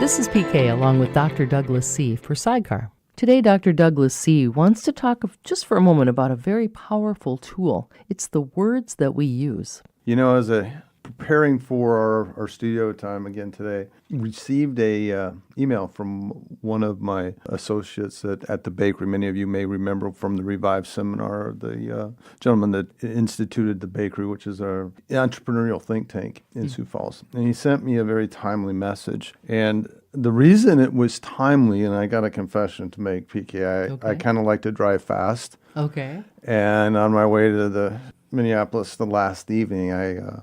This is PK along with Dr. Douglas C. for SIDECAR. Today, Dr. Douglas C. wants to talk just for a moment about a very powerful tool. It's the words that we use. You know, as preparing for our studio time again today, received a email from one of my associates at the bakery. Many of you may remember from the Revive seminar, the gentleman that instituted the bakery, which is our entrepreneurial think tank in Sioux Falls. And he sent me a very timely message. And the reason it was timely, and I got a confession to make, PK, I kind of like to drive fast. Okay. And on my way to the Minneapolis the last evening, I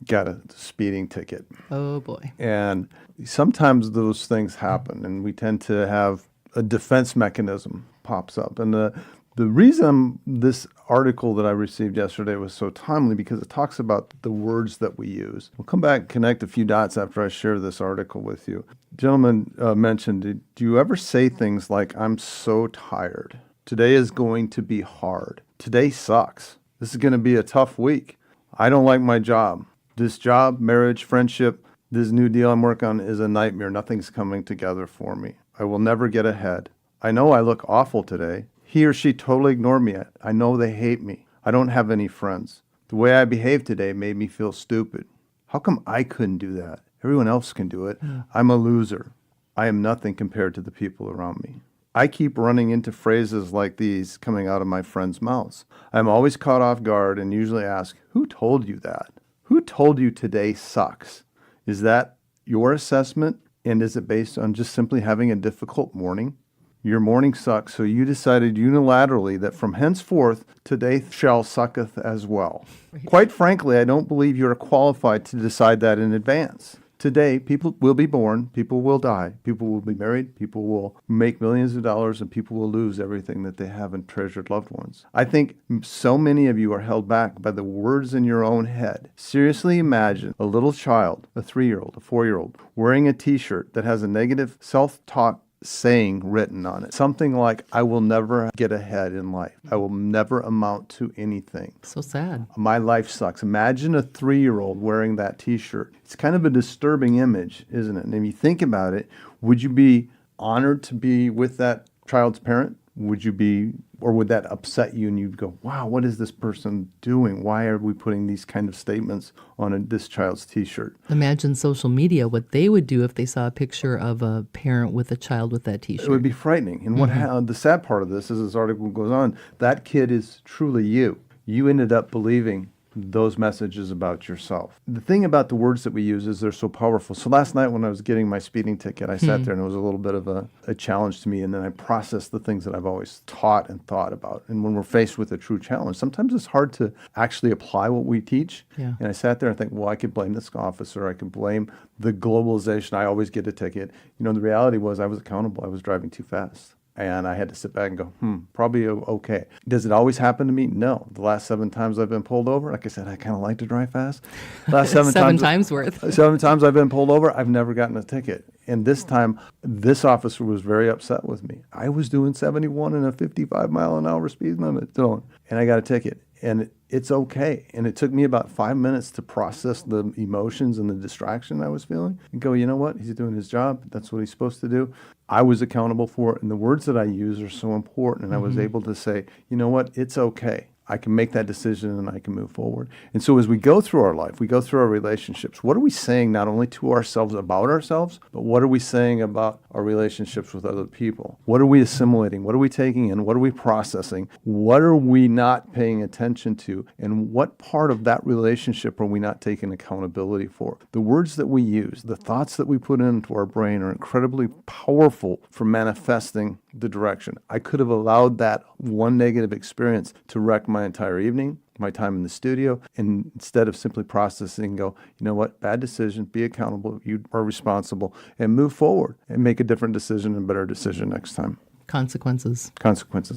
got a speeding ticket. Oh, boy. And sometimes those things happen, and we tend to have a defense mechanism pops up. And the reason this article that I received yesterday was so timely because it talks about the words that we use. We'll come back and connect a few dots after I share this article with you. Gentleman mentioned, do you ever say things like, I'm so tired. Today is going to be hard. Today sucks. This is going to be a tough week. I don't like my job. This job, marriage, friendship, this new deal I'm working on is a nightmare. Nothing's coming together for me. I will never get ahead. I know I look awful today. He or she totally ignored me. I know they hate me. I don't have any friends. The way I behaved today made me feel stupid. How come I couldn't do that? Everyone else can do it. I'm a loser. I am nothing compared to the people around me. I keep running into phrases like these coming out of my friends' mouths. I'm always caught off guard and usually ask, who told you that? Who told you today sucks? Is that your assessment? And is it based on just simply having a difficult morning? Your morning sucks, so you decided unilaterally that from henceforth, today shall sucketh as well. Quite frankly, I don't believe you are qualified to decide that in advance. Today, people will be born, people will die, people will be married, people will make millions of dollars, and people will lose everything that they have in treasured loved ones. I think so many of you are held back by the words in your own head. Seriously imagine a little child, a 3-year-old, a 4-year-old, wearing a t-shirt that has a negative self-talk saying written on it. Something like, I will never get ahead in life. I will never amount to anything. So sad. My life sucks. Imagine a 3-year-old wearing that t-shirt. It's kind of a disturbing image, isn't it? And if you think about it, would you be honored to be with that child's parent? Would you be, or would that upset you and you'd go, wow, what is this person doing? Why are we putting these kind of statements on this child's t-shirt? Imagine social media, what they would do if they saw a picture of a parent with a child with that t-shirt. It would be frightening. And the sad part of this, as this article goes on, that kid is truly you. You ended up believing those messages about yourself. The thing about the words that we use is they're so powerful. So last night when I was getting my speeding ticket, I sat there and it was a little bit of a challenge to me. And then I processed the things that I've always taught and thought about. And when we're faced with a true challenge, sometimes it's hard to actually apply what we teach. Yeah. And I sat there and think, well, I could blame this officer. I could blame the globalization. I always get a ticket. You know, the reality was I was accountable. I was driving too fast. And I had to sit back and go, probably okay. Does it always happen to me? No. The last 7 times I've been pulled over, like I said, I kind of like to drive fast. Last 7 times worth. 7 times I've been pulled over, I've never gotten a ticket. And this time, this officer was very upset with me. I was doing 71 in a 55-mile-an-hour speed limit zone, and I got a ticket. And it's okay. And it took me about 5 minutes to process the emotions and the distraction I was feeling and go, you know what? He's doing his job. That's what he's supposed to do. I was accountable for it. And the words that I use are so important. And I was able to say, you know what? It's okay. I can make that decision and I can move forward. And so as we go through our life, we go through our relationships, what are we saying not only to ourselves about ourselves, but what are we saying about our relationships with other people? What are we assimilating? What are we taking in? What are we processing? What are we not paying attention to? And what part of that relationship are we not taking accountability for? The words that we use, the thoughts that we put into our brain are incredibly powerful for manifesting the direction. I could have allowed that one negative experience to wreck my entire evening, my time in the studio, and instead of simply processing and go, you know what, bad decision, be accountable, you are responsible, and move forward and make a different decision and a better decision next time. Consequences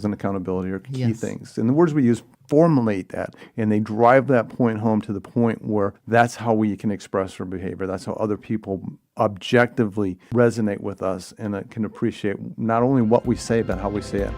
and accountability are key things. And the words we use formulate that, and they drive that point home to the point where that's how we can express our behavior. That's how other people objectively resonate with us and can appreciate not only what we say, but how we say it.